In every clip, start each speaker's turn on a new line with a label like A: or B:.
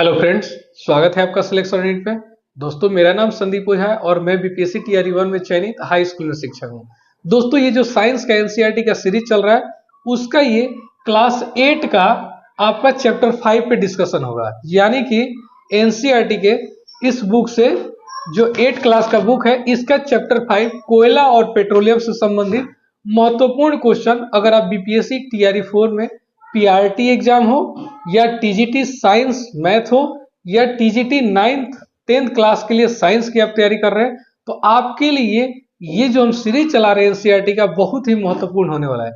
A: Hello friends, स्वागत है आपका सिलेक्शन यूनिट पे। दोस्तों, मेरा नाम संदीप ओझा है और मैं बीपीएससी टीआरई 1 में चयनित हाई स्कूल में शिक्षक हूँ। दोस्तों, ये जो साइंस का एनसीईआरटी का सीरीज चल रहा है, उसका ये क्लास 8 का आपका चैप्टर 5 पे डिस्कशन होगा। यानी कि एनसीईआरटी के इस बुक से जो 8 क्लास का बुक है, इसका चैप्टर 5 कोयला और पेट्रोलियम से संबंधित महत्वपूर्ण क्वेश्चन, अगर आप बीपीएससी टीआरई 4 में पीआरटी एग्जाम हो या टीजीटी साइंस मैथ हो या टीजीटी 9th 10th क्लास के लिए साइंस की आप तैयारी कर रहे हैं, तो आपके लिए ये जो हम सीरीज चला रहे हैं एनसीईआरटी का, बहुत ही महत्वपूर्ण होने वाला है।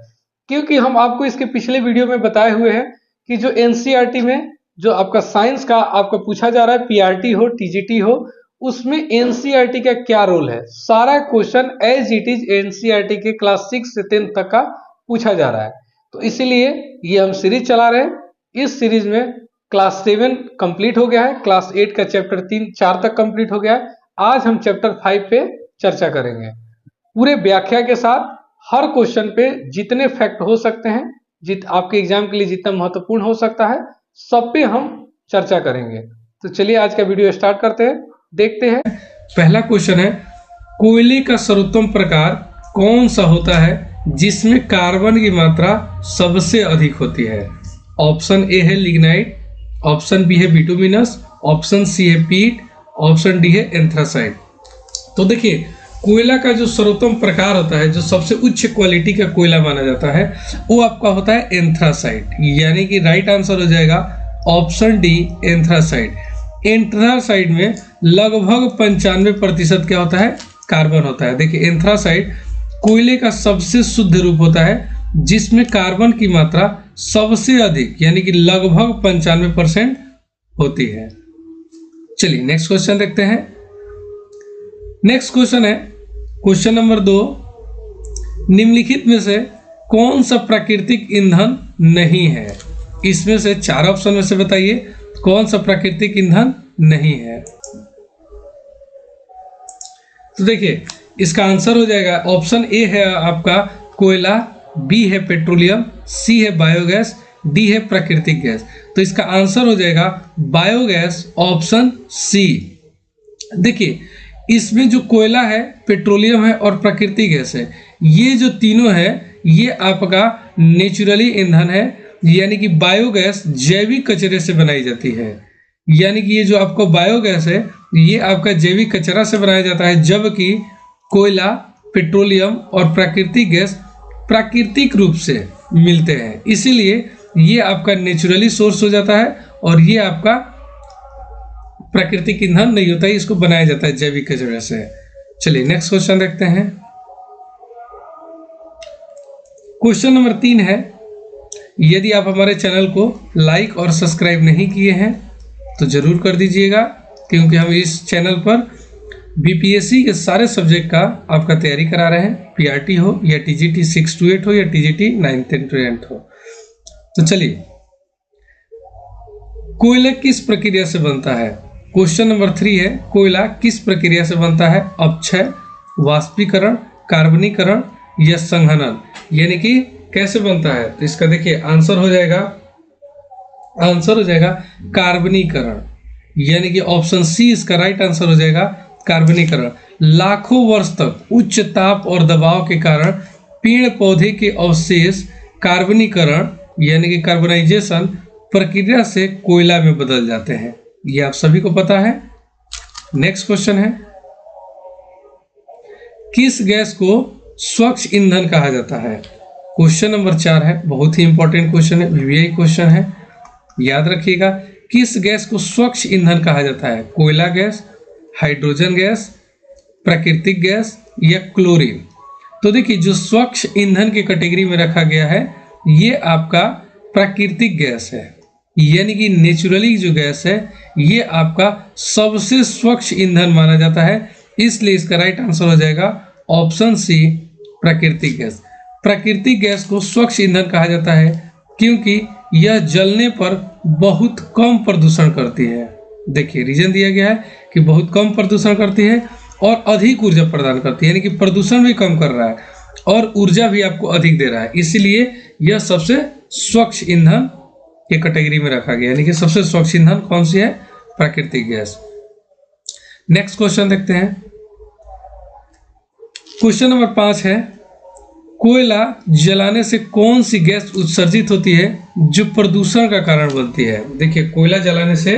A: क्योंकि हम आपको इसके पिछले वीडियो में बताए हुए हैं कि जो एनसीईआरटी में जो आपका साइंस का आपका पूछा जा रहा है, पीआरटी हो टीजीटी हो, उसमें एनसीईआरटी का क्या रोल है, सारा question as it is NCERT के क्लास 6 से 10 तक का पूछा जा रहा है। तो इसीलिए ये हम सीरीज चला रहे हैं। इस सीरीज में क्लास 7 कंप्लीट हो गया है, क्लास 8 का चैप्टर 3-4 तक कंप्लीट हो गया है। आज हम चैप्टर 5 पे चर्चा करेंगे पूरे व्याख्या के साथ। हर क्वेश्चन पे जितने फैक्ट हो सकते हैं, आपके एग्जाम के लिए जितना महत्वपूर्ण हो सकता है, सब पे हम चर्चा करेंगे। तो चलिए आज का वीडियो स्टार्ट करते हैं, देखते हैं। पहला क्वेश्चन है, कोयले का सर्वोत्तम प्रकार कौन सा होता है जिसमें कार्बन की मात्रा सबसे अधिक होती है? ऑप्शन ए है लिग्नाइट, ऑप्शन बी है बिटुमिनस, ऑप्शन सी है पीट, ऑप्शन डी है एंथ्रासाइट। तो देखिए, कोयला का जो सर्वोत्तम प्रकार होता है, जो सबसे उच्च क्वालिटी का कोयला माना जाता है, वो आपका होता है एंथ्रासाइट। यानी कि राइट आंसर हो जाएगा ऑप्शन डी एंथ्रासाइट। एंथ्रासाइट में लगभग 95% क्या होता है? कार्बन होता है। देखिए, एंथ्रासाइट कोयले का सबसे शुद्ध रूप होता है जिसमें कार्बन की मात्रा सबसे अधिक यानी कि लगभग 95% होती है। चलिए नेक्स्ट क्वेश्चन देखते हैं। नेक्स्ट क्वेश्चन है क्वेश्चन नंबर 2, निम्नलिखित में से कौन सा प्राकृतिक ईंधन नहीं है? इसमें से 4 ऑप्शन में से बताइए कौन सा प्राकृतिक ईंधन नहीं है। तो देखिए, इसका आंसर हो जाएगा ऑप्शन ए है आपका कोयला, बी है पेट्रोलियम, सी है बायोगैस, डी है प्राकृतिक गैस। तो इसका आंसर हो जाएगा बायोगैस, ऑप्शन सी। देखिए, इसमें जो कोयला है, पेट्रोलियम है और प्राकृतिक गैस है, ये जो तीनों है ये आपका नेचुरली ईंधन है। यानी कि बायोगैस जैविक कचरे से बनाई जाती है। यानी कि ये जो आपको बायोगैस है ये आपका जैविक कचरा से बनाया जाता है, जबकि कोयला, पेट्रोलियम और प्राकृतिक गैस प्राकृतिक रूप से मिलते हैं। इसीलिए ये आपका नेचुरली सोर्स हो जाता है और ये आपका प्राकृतिक ईंधन नहीं होता है, इसको बनाया जाता है जैविक कचरे से। चलिए नेक्स्ट क्वेश्चन देखते हैं। क्वेश्चन नंबर 3 है, यदि आप हमारे चैनल को लाइक और सब्सक्राइब नहीं किए हैं तो जरूर कर दीजिएगा, क्योंकि हम इस चैनल पर बीपीएससी के सारे सब्जेक्ट का आपका तैयारी करा रहे हैं, पीआरटी हो या टीजीटी 6 to 8 हो या टीजीटी 9th to 10th हो। तो चलिए, कोयला किस प्रक्रिया से बनता है? क्वेश्चन नंबर 3 है, कोयला किस प्रक्रिया से बनता है? अपक्षय, वाष्पीकरण, कार्बनीकरण या संघनन। यानी कि कैसे बनता है? तो इसका देखिए आंसर हो जाएगा कार्बनीकरण। यानी कि ऑप्शन सी इसका राइट आंसर हो जाएगा, कार्बनीकरण। लाखों वर्ष तक उच्च ताप और दबाव के कारण पेड़ पौधे के अवशेष कार्बनीकरण यानी कि कार्बनाइजेशन प्रक्रिया से कोयला में बदल जाते हैं। ये आप सभी को पता है। नेक्स्ट क्वेश्चन है, किस गैस को स्वच्छ ईंधन कहा जाता है? क्वेश्चन नंबर 4 है, बहुत ही इंपॉर्टेंट क्वेश्चन है, वीवीआई क्वेश्चन है, याद रखिएगा। किस गैस को स्वच्छ ईंधन कहा जाता है? कोयला गैस, हाइड्रोजन गैस, प्राकृतिक गैस या क्लोरीन। तो देखिए, जो स्वच्छ ईंधन की कैटेगरी में रखा गया है ये आपका प्राकृतिक गैस है। यानी कि नेचुरली जो गैस है ये आपका सबसे स्वच्छ ईंधन माना जाता है। इसलिए इसका राइट आंसर हो जाएगा ऑप्शन सी, प्राकृतिक गैस। प्राकृतिक गैस को स्वच्छ ईंधन कहा जाता है क्योंकि यह जलने पर बहुत कम प्रदूषण करती है। देखिए, रीजन दिया गया है कि बहुत कम प्रदूषण करती है और अधिक ऊर्जा प्रदान करती है। यानी कि प्रदूषण भी कम कर रहा है और ऊर्जा भी आपको अधिक दे रहा है, इसीलिए यह सबसे स्वच्छ ईंधन के कैटेगरी में रखा गया, यानी कि सबसे स्वच्छ ईंधन कौन सी है? प्राकृतिक गैस। नेक्स्ट क्वेश्चन देखते हैं। क्वेश्चन नंबर 5 है, कोयला जलाने से कौन सी गैस उत्सर्जित होती है जो प्रदूषण का कारण बनती है? देखिए, कोयला जलाने से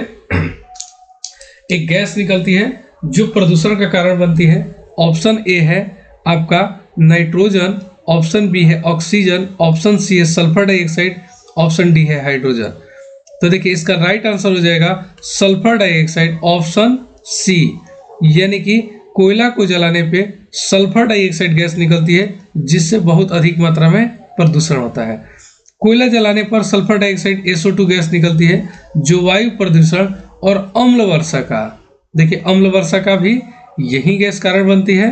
A: एक गैस निकलती है जो प्रदूषण का कारण बनती है। ऑप्शन ए है आपका नाइट्रोजन, ऑप्शन बी है ऑक्सीजन, ऑप्शन सी है सल्फर डाइऑक्साइड, ऑप्शन डी है हाइड्रोजन। तो देखिए, इसका राइट आंसर हो जाएगा सल्फर डाइऑक्साइड, ऑप्शन सी। यानी कि कोयला को जलाने पे सल्फर डाइऑक्साइड गैस निकलती है जिससे बहुत अधिक मात्रा में प्रदूषण होता है। कोयला जलाने पर सल्फर डाइऑक्साइड SO2 गैस निकलती है जो वायु प्रदूषण और अम्ल वर्षा का, देखिए अम्ल वर्षा का भी यही गैस कारण बनती है।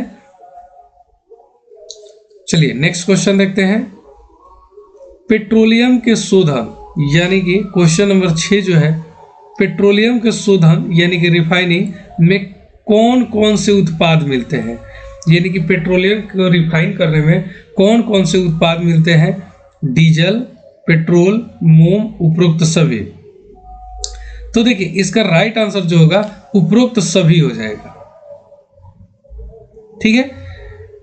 A: चलिए नेक्स्ट क्वेश्चन देखते हैं। पेट्रोलियम के शोधन, यानी कि क्वेश्चन नंबर 6 जो है, पेट्रोलियम के शोधन यानी कि रिफाइनिंग में कौन कौन से उत्पाद मिलते हैं? यानी कि पेट्रोलियम को रिफाइन करने में कौन कौन से उत्पाद मिलते हैं? डीजल, पेट्रोल, मोम, उपरोक्त सभी। तो देखिए, इसका राइट आंसर जो होगा उपरोक्त सभी हो जाएगा। ठीक है,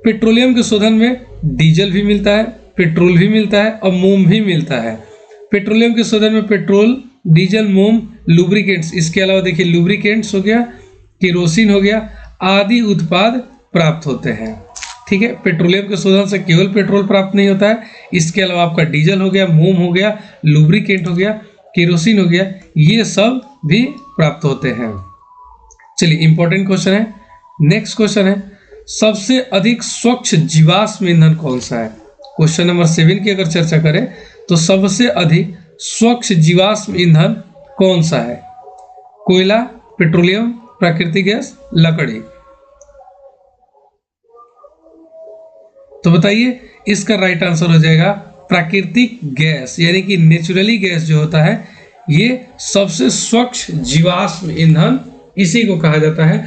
A: पेट्रोलियम के शोधन में डीजल भी मिलता है, पेट्रोल भी मिलता है और मोम भी मिलता है। पेट्रोलियम के शोधन में पेट्रोल, डीजल, मोम, लुब्रिकेंट्स, इसके अलावा देखिए लुब्रिकेंट्स हो गया, केरोसिन हो गया, आदि उत्पाद प्राप्त होते हैं। ठीक है, पेट्रोलियम के शोधन से केवल पेट्रोल प्राप्त नहीं होता है, इसके अलावा आपका डीजल हो गया, मोम हो गया, लुब्रिकेंट हो गया, केरोसिन हो गया, ये सब भी प्राप्त होते हैं। चलिए इंपॉर्टेंट क्वेश्चन है। नेक्स्ट क्वेश्चन है, सबसे अधिक स्वच्छ जीवाश्म ईंधन कौन सा है? क्वेश्चन नंबर 7 की अगर चर्चा करें तो सबसे अधिक स्वच्छ जीवाश्म ईंधन कौन सा है? कोयला, पेट्रोलियम, प्राकृतिक गैस, लकड़ी। तो बताइए, इसका राइट आंसर हो जाएगा प्राकृतिक गैस, यानी कि नेचुरली गैस जो होता है ये सबसे स्वच्छ जीवाश्म ईंधन इसी को कहा जाता है।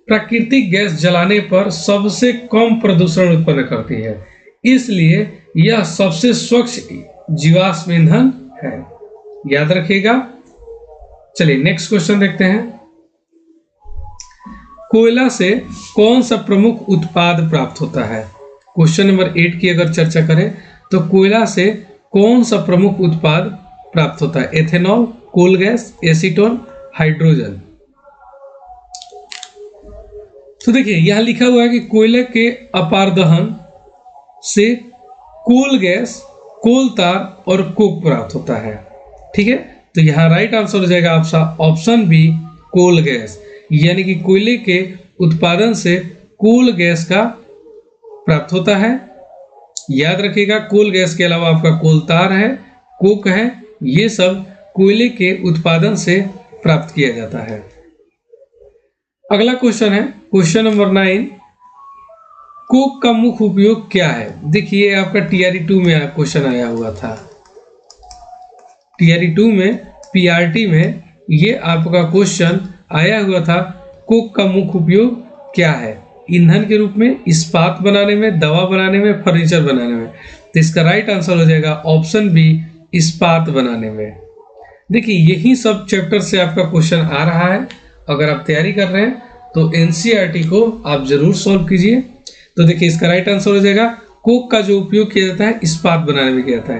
A: प्राकृतिक गैस जलाने पर सबसे कम प्रदूषण उत्पन्न करती है, इसलिए यह सबसे स्वच्छ जीवाश्म ईंधन है, याद रखिएगा। चलिए नेक्स्ट क्वेश्चन देखते हैं। कोयला से कौन सा प्रमुख उत्पाद प्राप्त होता है? क्वेश्चन नंबर 8 की अगर चर्चा करें तो कोयला से कौन सा प्रमुख उत्पाद प्राप्त होता है? Ethanol, coal gas, acetone, hydrogen. तो देखिए, यहां लिखा हुआ है कि कोयले के अपारदहन से कोल गैस, कोल तार और कोक प्राप्त होता है। ठीक है, तो यहां राइट आंसर हो जाएगा आपका ऑप्शन बी, कोल गैस। यानी कि कोयले के उत्पादन से कोल गैस का प्राप्त होता है। याद रखिएगा, कोल गैस के अलावा आपका कोल तार है, कोक है, ये सब कोयले के उत्पादन से प्राप्त किया जाता है। अगला क्वेश्चन है क्वेश्चन नंबर 9, कोक का मुख्य उपयोग क्या है? देखिए, आपका TRE 2 में क्वेश्चन आया हुआ था। TRE 2 में PRT में ये आपका क्वेश्चन आया हुआ था, कोक का मुख्य उपयोग क्या है? ईंधन के रूप में, इस्पात बनाने में, दवा बनाने में, फर्नीचर बनाने में। तो इसका राइट आंसर हो जाएगा ऑप्शन बी, इस्पात बनाने में। देखिए, यही सब चैप्टर से आपका क्वेश्चन आ रहा है। अगर आप तैयारी कर रहे हैं तो NCERT को आप जरूर सॉल्व कीजिए। तो देखिए, इसका राइट आंसर हो जाएगा कोक का जो उपयोग किया जाता है इस्पात बनाने में किया जाता है।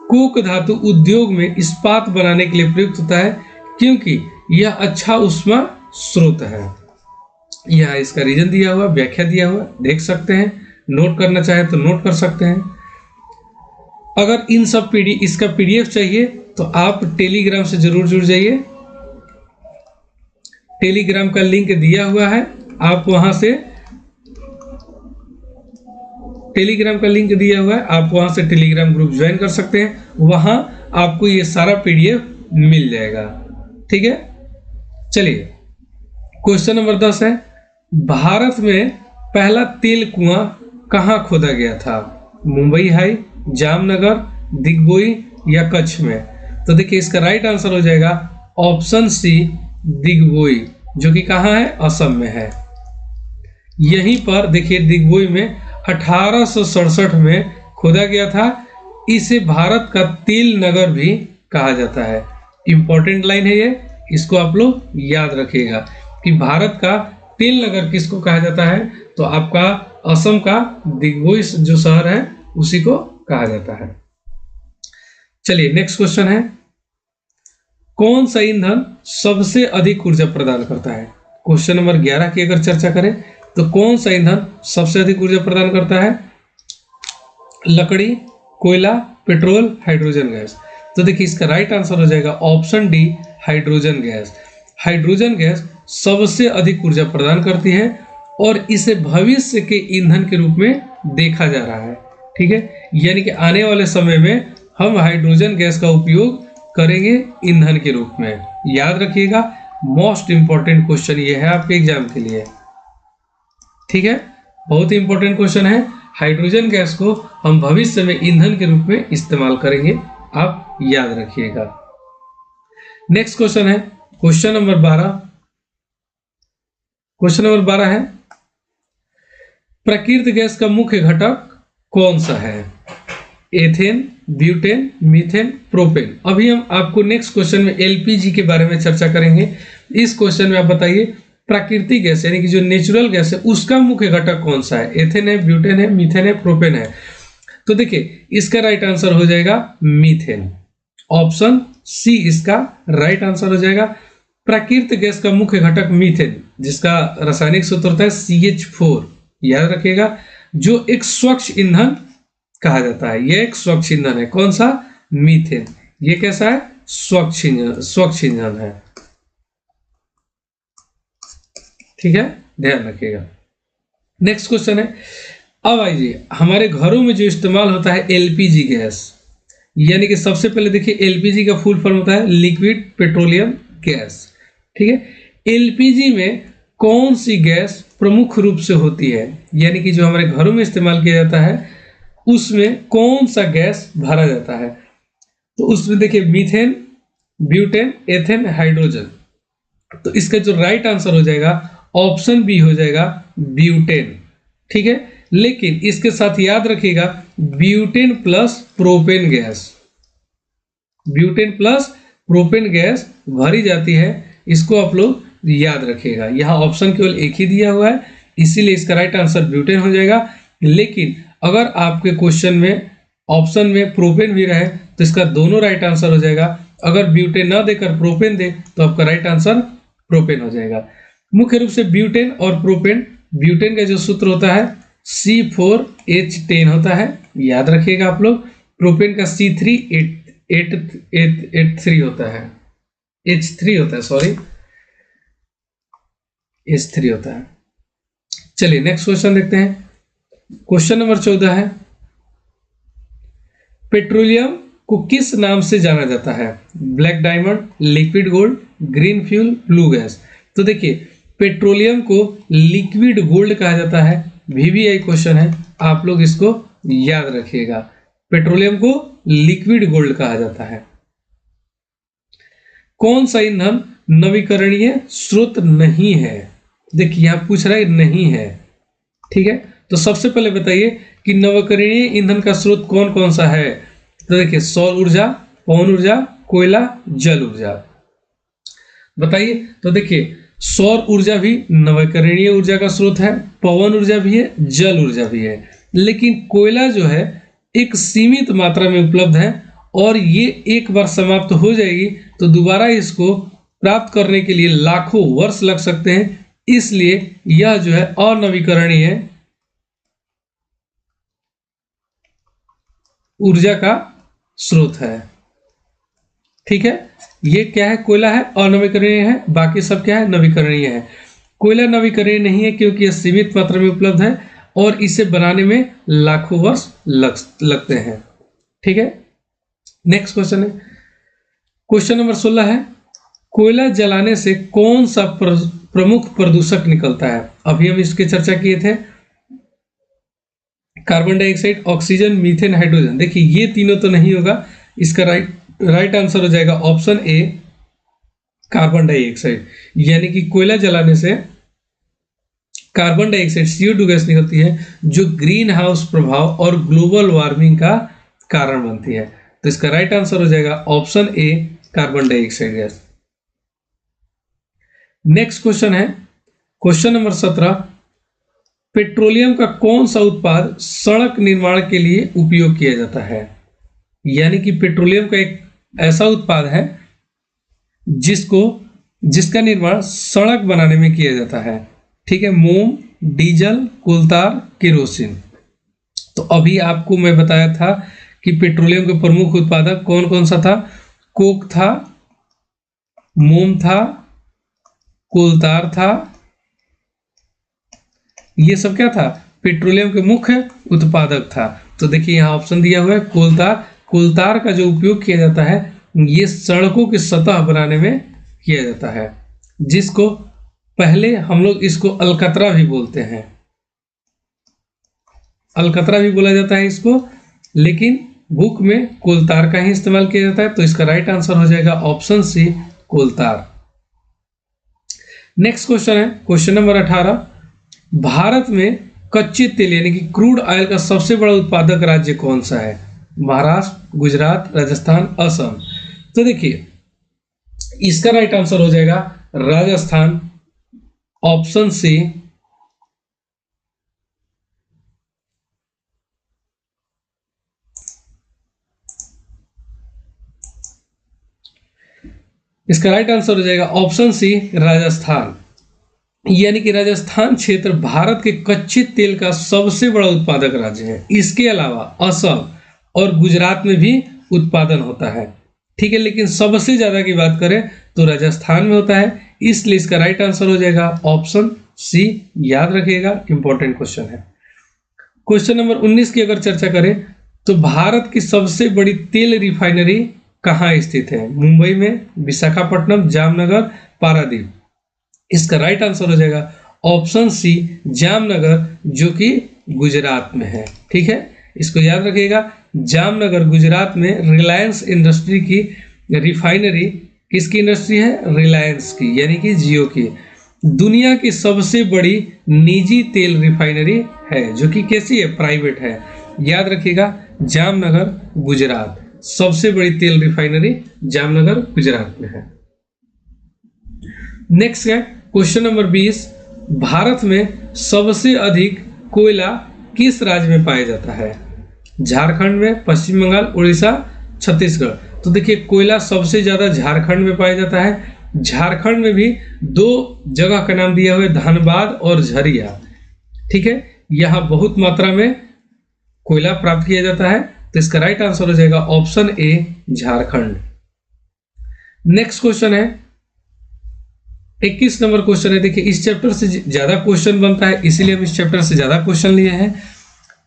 A: कोक धातु उद्योग में इस्पात बनाने के लिए प्रयुक्त होता है क्योंकि यह अच्छा ऊष्मा स्रोत है। यह इसका रीजन दिया हुआ, व्याख्या दिया हुआ, देख सकते हैं। नोट करना चाहे तो नोट कर सकते हैं। अगर इन सब इसका PDF चाहिए तो आप टेलीग्राम से जरूर जुड़ जाइए। टेलीग्राम का लिंक दिया हुआ है, आप वहां से टेलीग्राम का लिंक दिया हुआ है, आप वहां से टेलीग्राम ग्रुप ज्वाइन कर सकते हैं। वहां आपको ये सारा PDF मिल जाएगा। ठीक है, चलिए क्वेश्चन नंबर 10 है, भारत में पहला तेल कुआं कहां खोदा गया था? मुंबई हाई, जामनगर, दिग्बोई या कच्छ में? तो देखिए, इसका राइट आंसर हो जाएगा ऑप्शन सी, दिग्बोई, जो कि कहां है? असम में है। यहीं पर देखिए, दिग्बोई में 1867 में खोदा गया था। इसे भारत का तेल नगर भी कहा जाता है। इंपॉर्टेंट लाइन है ये, इसको आप लोग याद रखिएगा कि भारत का तेल नगर किसको कहा जाता है, तो आपका असम का दिग्भोई जो शहर है उसी को कहा जाता है। चलिए नेक्स्ट क्वेश्चन है, कौन सा ईंधन सबसे अधिक ऊर्जा प्रदान करता है। क्वेश्चन नंबर 11 की अगर चर्चा करें तो कौन सा ईंधन सबसे अधिक ऊर्जा प्रदान करता है, लकड़ी, कोयला, पेट्रोल, हाइड्रोजन गैस। तो देखिए इसका राइट आंसर हो जाएगा option D, hydrogen gas. Hydrogen gas सबसे अधिक ऊर्जा प्रदान करती है और इसे भविष्य के ईंधन के रूप में देखा जा रहा है। ठीक है, यानी कि आने वाले समय में हम हाइड्रोजन गैस का उपयोग करेंगे ईंधन के रूप में। याद रखिएगा, मोस्ट इंपॉर्टेंट क्वेश्चन ये है आपके एग्जाम के लिए। ठीक है, बहुत ही इंपॉर्टेंट क्वेश्चन है। हाइड्रोजन गैस को हम भविष्य में ईंधन के रूप में इस्तेमाल करेंगे, आप याद रखिएगा। नेक्स्ट क्वेश्चन है क्वेश्चन नंबर 12। क्वेश्चन नंबर 12 है, प्राकृतिक गैस का मुख्य घटक कौन सा है, एथेन, ब्यूटेन, मीथेन, प्रोपेन। अभी हम आपको नेक्स्ट क्वेश्चन में एलपीजी के बारे में चर्चा करेंगे। इस क्वेश्चन में आप बताइए प्राकृतिक गैस यानी कि जो नेचुरल गैस है उसका मुख्य घटक कौन सा है, एथेन है, ब्यूटेन है, मीथेन है, प्रोपेन है। तो देखिए इसका राइट आंसर हो जाएगा मीथेन। ऑप्शन सी इसका राइट आंसर हो जाएगा। प्राकृतिक गैस का मुख्य घटक मीथेन, जिसका रासायनिक सूत्र होता है CH4, याद रखिएगा, जो एक स्वच्छ ईंधन कहा जाता है। यह एक स्वच्छ ईंधन है। कौन सा, मीथेन। ये कैसा है, स्वच्छ ईंधन है। ठीक है, ध्यान रखिएगा। नेक्स्ट क्वेश्चन है, अब आइए हमारे घरों में जो इस्तेमाल होता है एलपीजी गैस, यानी कि सबसे पहले देखिए एलपीजी का फुल फॉर्म होता है लिक्विड पेट्रोलियम गैस। ठीक है, एलपीजी में कौन सी गैस प्रमुख रूप से होती है, यानी कि जो हमारे घरों में इस्तेमाल किया जाता है उसमें कौन सा गैस भरा जाता है। तो उसमें देखिए मीथेन, ब्यूटेन, एथेन, हाइड्रोजन। तो इसका जो राइट आंसर हो जाएगा ऑप्शन बी हो जाएगा ब्यूटेन। ठीक है, लेकिन इसके साथ याद रखिएगा butane plus propane gas, butane plus propane gas भरी जाती है। इसको आप लोग याद रखिएगा। यहाँ ऑप्शन केवल एक ही दिया हुआ है, इसीलिए इसका राइट आंसर ब्यूटेन हो जाएगा। लेकिन अगर आपके क्वेश्चन में ऑप्शन में प्रोपेन भी रहे तो इसका दोनों राइट आंसर हो जाएगा। अगर ब्यूटेन ना देकर प्रोपेन दे तो आपका राइट आंसर प्रोपेन हो जाएगा। मुख्य रूप से ब्यूटेन और प्रोपेन, ब्यूटेन का जो सूत्र होता है C4H10 होता है, याद रखिएगा आप लोग। प्रोपेन का C3H3 होता है, H3 होता है, सॉरी H3 होता है। चलिए नेक्स्ट क्वेश्चन देखते हैं। क्वेश्चन नंबर 14 है, पेट्रोलियम को किस नाम से जाना जाता है, black diamond, liquid gold, green fuel, blue gas. तो देखिए पेट्रोलियम को लिक्विड गोल्ड कहा जाता है। VVI क्वेश्चन है, आप लोग इसको याद रखिएगा। पेट्रोलियम को लिक्विड गोल्ड कहा जाता है। कौन सा ईंधन नवीकरणीय स्रोत नहीं है, देखिए यहां पूछ रहा है नहीं है। ठीक है, तो सबसे पहले बताइए कि नवीकरणीय ईंधन का स्रोत कौन कौन सा है। तो देखिए सौर ऊर्जा, पवन ऊर्जा, कोयला, जल ऊर्जा। बताइए, तो देखिए सौर ऊर्जा भी नवीकरणीय ऊर्जा का स्रोत है, पवन ऊर्जा भी है, जल ऊर्जा भी है। लेकिन कोयला जो है एक सीमित मात्रा में उपलब्ध है और ये एक बार समाप्त हो जाएगी तो दोबारा इसको प्राप्त करने के लिए लाखों वर्ष लग सकते हैं। इसलिए यह जो है अनवीकरणीय ऊर्जा का स्रोत है। ठीक है, ये क्या है, कोयला है, अनवीकरणीय है, बाकी सब क्या है, नवीकरणीय है। कोयला नवीकरणीय नहीं है क्योंकि यह सीमित मात्रा में उपलब्ध है और इसे बनाने में लाखों वर्ष लगते हैं। ठीक है, नेक्स्ट क्वेश्चन है, क्वेश्चन नंबर 16 है, कोयला जलाने से कौन सा प्रमुख प्रदूषक निकलता है। अभी हम इसकी चर्चा किए थे, carbon dioxide, oxygen, methane, hydrogen. देखिए ये तीनों तो नहीं होगा, इसका राइट आंसर हो जाएगा ऑप्शन ए, कार्बन डाइऑक्साइड। यानी कि कोयला जलाने से कार्बन डाइऑक्साइड CO2 गैस निकलती है जो ग्रीन हाउस प्रभाव और ग्लोबल वार्मिंग का कारण बनती है। तो इसका राइट आंसर हो जाएगा option A carbon dioxide gas. Next question है क्वेश्चन नंबर 17, पेट्रोलियम का कौन सा उत्पाद सड़क निर्माण के लिए उपयोग किया जाता है? यानी कि पेट्रोलियम का एक ऐसा उत्पाद है जिसका निर्माण सड़क बनाने में किया जाता है। ठीक है, मोम, डीजल, कोलतार, केरोसिन। तो अभी आपको मैं बताया था कि पेट्रोलियम के प्रमुख उत्पादक कौन कौन सा था। कोक था, मोम था, कोलतार था, ये सब क्या था? पेट्रोलियम के मुख्य उत्पादक था। तो देखिए यहाँ ऑप्शन दिया हुआ है कोलतार। कोलतार का जो उपयोग किया जाता है ये सड़कों की सतह बनाने में किया जाता है, जिसको पहले हम लोग इसको अलकतरा भी बोलते हैं, अलकतरा भी बोला जाता है इसको, लेकिन बुक में कोलतार का ही इस्तेमाल किया जाता है। तो इसका राइट आंसर हो जाएगा ऑप्शन सी कोलतार। नेक्स्ट क्वेश्चन है क्वेश्चन नंबर 18, भारत में कच्चे तेल यानी कि क्रूड ऑयल का सबसे बड़ा उत्पादक राज्य कौन सा है? महाराष्ट्र, गुजरात, राजस्थान, असम। तो देखिए इसका राइट आंसर हो जाएगा राजस्थान, ऑप्शन सी। इसका राइट आंसर हो जाएगा ऑप्शन सी राजस्थान। यानी कि राजस्थान क्षेत्र भारत के कच्चे तेल का सबसे बड़ा उत्पादक राज्य है। इसके अलावा असम और गुजरात में भी उत्पादन होता है। ठीक है, लेकिन सबसे ज्यादा की बात करें तो राजस्थान में होता है, इसलिए इसका राइट आंसर हो जाएगा ऑप्शन सी। याद रखिएगा, इंपॉर्टेंट क्वेश्चन है। क्वेश्चन नंबर 19 की अगर चर्चा करें तो भारत की सबसे बड़ी तेल रिफाइनरी कहाँ स्थित है? मुंबई में, विशाखापट्टनम, जामनगर, पारादीप। इसका राइट आंसर हो जाएगा ऑप्शन सी जामनगर, जो कि गुजरात में है। ठीक है, इसको याद रखिएगा, जामनगर गुजरात में रिलायंस इंडस्ट्री की रिफाइनरी, किसकी इंडस्ट्री है? रिलायंस की, यानी कि जियो की। दुनिया की सबसे बड़ी निजी तेल रिफाइनरी है, जो कि कैसी है? प्राइवेट है। याद रखिएगा, जामनगर गुजरात, सबसे बड़ी तेल रिफाइनरी जामनगर गुजरात में है। नेक्स्ट है क्वेश्चन नंबर 20, भारत में सबसे अधिक कोयला किस राज्य में पाया जाता है? झारखंड में, पश्चिम बंगाल, उड़ीसा, छत्तीसगढ़। तो देखिए कोयला सबसे ज्यादा झारखंड में पाया जाता है। झारखंड में भी दो जगह का नाम दिया हुआ है, धनबाद और झरिया। ठीक है, यहां बहुत मात्रा में कोयला प्राप्त किया जाता है। तो इसका राइट आंसर हो जाएगा option A Jharkhand. Next question है 21 नंबर क्वेश्चन है। देखिए इस चैप्टर से ज्यादा क्वेश्चन बनता है, इसीलिए हम इस चैप्टर से ज्यादा क्वेश्चन लिए हैं।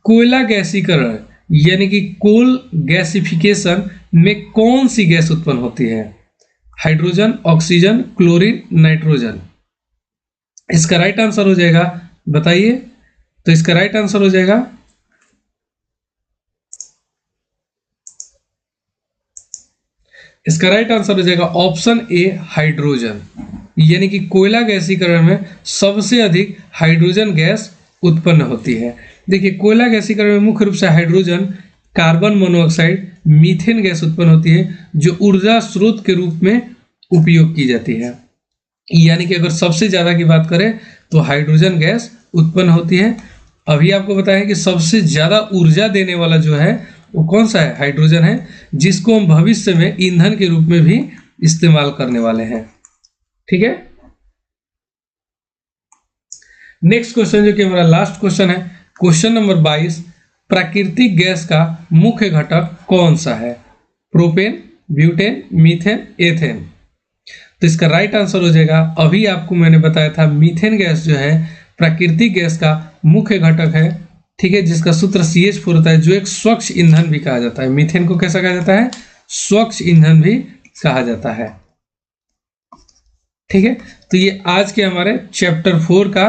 A: कोयला गैसीकरण यानी कि कोल गैसिफिकेशन में कौन सी गैस उत्पन्न होती है? Hydrogen, oxygen, chlorine, nitrogen. इसका राइट आंसर हो जाएगा, बताइए। तो इसका राइट आंसर हो जाएगा ऑप्शन ए हाइड्रोजन। यानी कि कोयला गैसीकरण में सबसे अधिक हाइड्रोजन गैस उत्पन्न होती है। देखिए कोयला गैसीकरण में मुख्य रूप से hydrogen, carbon monoxide, methane gas उत्पन्न होती है, जो ऊर्जा स्रोत के रूप में उपयोग की जाती है। यानी कि अगर सबसे ज्यादा की बात करें तो हाइड्रोजन गैस उत्पन्न होती है। अभी आपको बताया कि सबसे ज्यादा ऊर्जा देने वाला जो है वो कौन सा है? हाइड्रोजन है, जिसको हम भविष्य में ईंधन के रूप में भी इस्तेमाल करने वाले हैं। ठीक है, नेक्स्ट क्वेश्चन जो कि हमारा लास्ट क्वेश्चन है, क्वेश्चन नंबर 22, प्राकृतिक गैस का मुख्य घटक कौन सा है? Propane, butane, methane, ethane. तो इसका राइट आंसर हो जाएगा, अभी आपको मैंने बताया था, मीथेन गैस जो है प्राकृतिक गैस का मुख्य घटक है। ठीक है, जिसका सूत्र CH4 होता है, जो एक स्वच्छ ईंधन भी कहा जाता है। मीथेन को कैसा कहा जाता है? स्वच्छ ईंधन भी कहा जाता है। ठीक है, तो ये आज के हमारे चैप्टर 4 का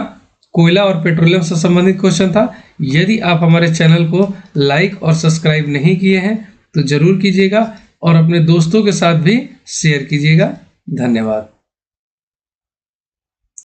A: कोयला और पेट्रोलियम से संबंधित क्वेश्चन था। यदि आप हमारे चैनल को लाइक और सब्सक्राइब नहीं किए हैं तो जरूर कीजिएगा और अपने दोस्तों के साथ भी शेयर कीजिएगा। धन्यवाद।